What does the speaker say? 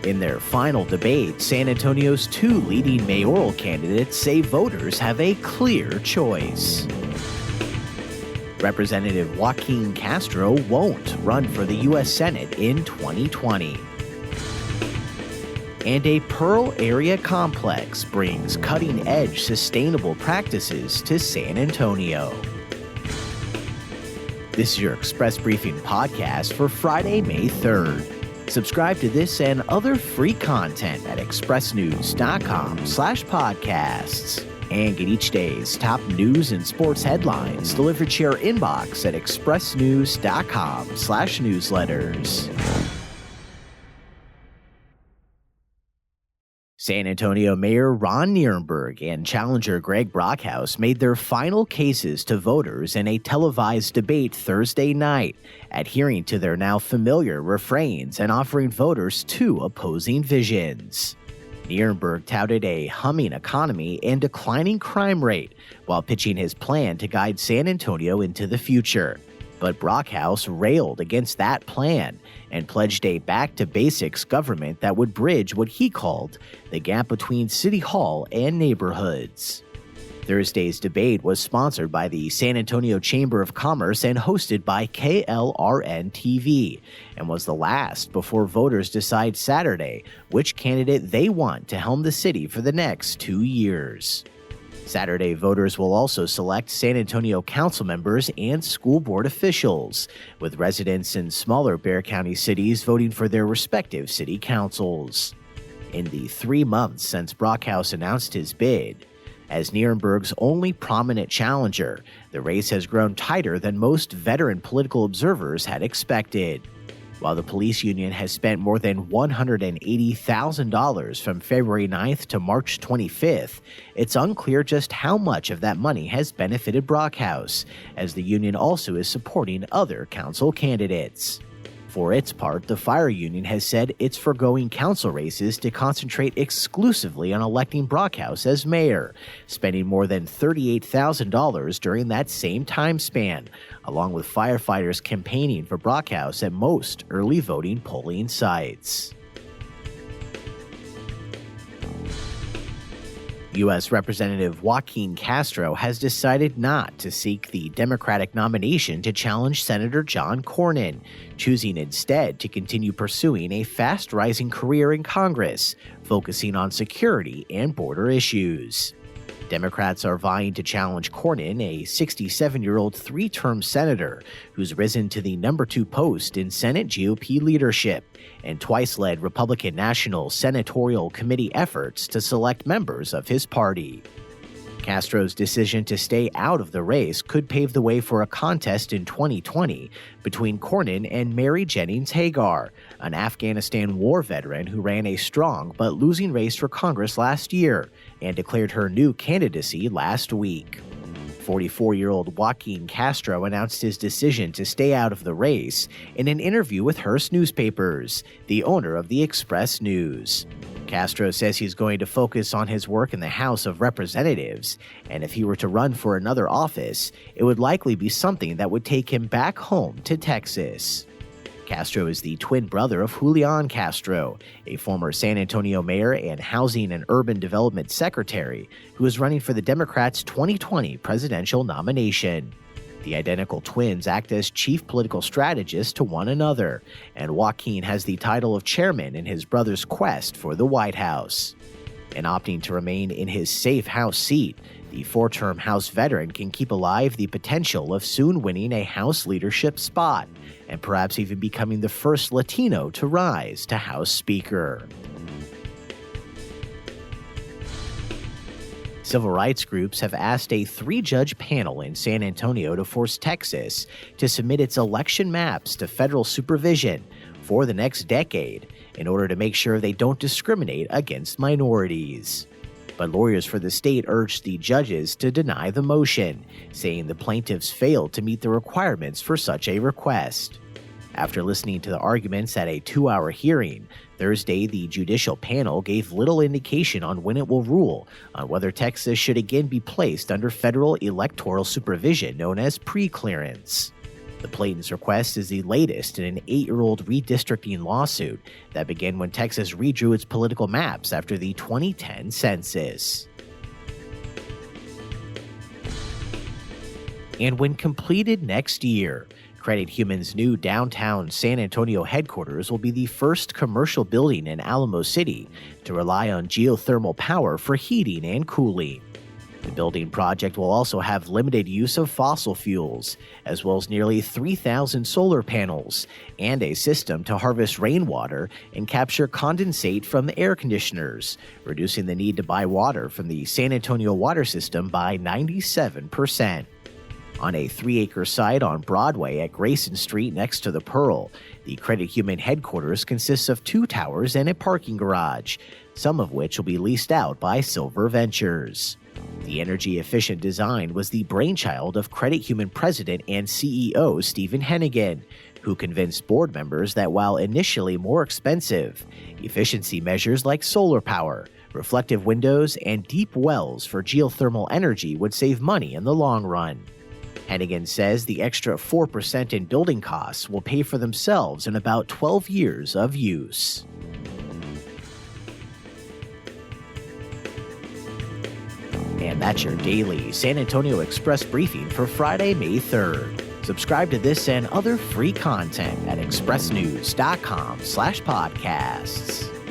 In their final debate, San Antonio's two leading mayoral candidates say voters have a clear choice. Representative Joaquin Castro won't run for the U.S. Senate in 2020. And a Pearl area complex brings cutting-edge sustainable practices to San Antonio. This is your Express Briefing podcast for Friday, May 3rd. Subscribe to this and other free content at expressnews.com/podcasts. And get each day's top news and sports headlines delivered to your inbox at expressnews.com/newsletters. San Antonio Mayor Ron Nirenberg and challenger Greg Brockhouse made their final cases to voters in a televised debate Thursday night, adhering to their now familiar refrains and offering voters two opposing visions. Nirenberg touted a humming economy and declining crime rate while pitching his plan to guide San Antonio into the future. But Brockhouse railed against that plan and pledged a back-to-basics government that would bridge what he called the gap between City Hall and neighborhoods. Thursday's debate was sponsored by the San Antonio Chamber of Commerce and hosted by KLRN-TV, and was the last before voters decide Saturday which candidate they want to helm the city for the next 2 years. Saturday, voters will also select San Antonio council members and school board officials, with residents in smaller Bexar County cities voting for their respective city councils. In the 3 months since Brockhouse announced his bid, as Nirenberg's only prominent challenger, the race has grown tighter than most veteran political observers had expected. While the police union has spent more than $180,000 from February 9th to March 25th, it's unclear just how much of that money has benefited Brockhouse, as the union also is supporting other council candidates. For its part, the fire union has said it's foregoing council races to concentrate exclusively on electing Brockhouse as mayor, spending more than $38,000 during that same time span, along with firefighters campaigning for Brockhouse at most early voting polling sites. U.S. Representative Joaquin Castro has decided not to seek the Democratic nomination to challenge Senator John Cornyn, choosing instead to continue pursuing a fast-rising career in Congress, focusing on security and border issues. Democrats are vying to challenge Cornyn, a 67-year-old three-term senator who's risen to the number 2 post in Senate GOP leadership and twice led Republican National Senatorial Committee efforts to select members of his party. Castro's decision to stay out of the race could pave the way for a contest in 2020 between Cornyn and Mary Jennings Hagar, an Afghanistan war veteran who ran a strong but losing race for Congress last year and declared her new candidacy last week. 44-year-old Joaquin Castro announced his decision to stay out of the race in an interview with Hearst Newspapers, the owner of the Express News. Castro says he's going to focus on his work in the House of Representatives, and if he were to run for another office, it would likely be something that would take him back home to Texas. Castro is the twin brother of Julian Castro, a former San Antonio mayor and Housing and Urban Development Secretary, who is running for the Democrats' 2020 presidential nomination. The identical twins act as chief political strategists to one another, and Joaquin has the title of chairman in his brother's quest for the White House. In opting to remain in his safe House seat, the 4-term House veteran can keep alive the potential of soon winning a House leadership spot, and perhaps even becoming the first Latino to rise to House Speaker. Civil rights groups have asked a 3-judge panel in San Antonio to force Texas to submit its election maps to federal supervision for the next decade in order to make sure they don't discriminate against minorities. But lawyers for the state urged the judges to deny the motion, saying the plaintiffs failed to meet the requirements for such a request. After listening to the arguments at a 2-hour hearing, Thursday the judicial panel gave little indication on when it will rule on whether Texas should again be placed under federal electoral supervision known as preclearance. The Plaintiff's request is the latest in an 8-year-old redistricting lawsuit that began when Texas redrew its political maps after the 2010 census. And when completed next year, Credit Human's new downtown San Antonio headquarters will be the first commercial building in Alamo City to rely on geothermal power for heating and cooling. The building project will also have limited use of fossil fuels, as well as nearly 3,000 solar panels and a system to harvest rainwater and capture condensate from the air conditioners, reducing the need to buy water from the San Antonio water system by 97%. On a 3-acre site on Broadway at Grayson Street next to the Pearl, the Credit Human headquarters consists of 2 towers and a parking garage, some of which will be leased out by Silver Ventures. The energy-efficient design was the brainchild of Credit Human president and CEO Stephen Hennigan, who convinced board members that while initially more expensive, efficiency measures like solar power, reflective windows, and deep wells for geothermal energy would save money in the long run. Hennigan says the extra 4% in building costs will pay for themselves in about 12 years of use. And that's your daily San Antonio Express briefing for Friday, May 3rd. Subscribe to this and other free content at expressnews.com/podcasts.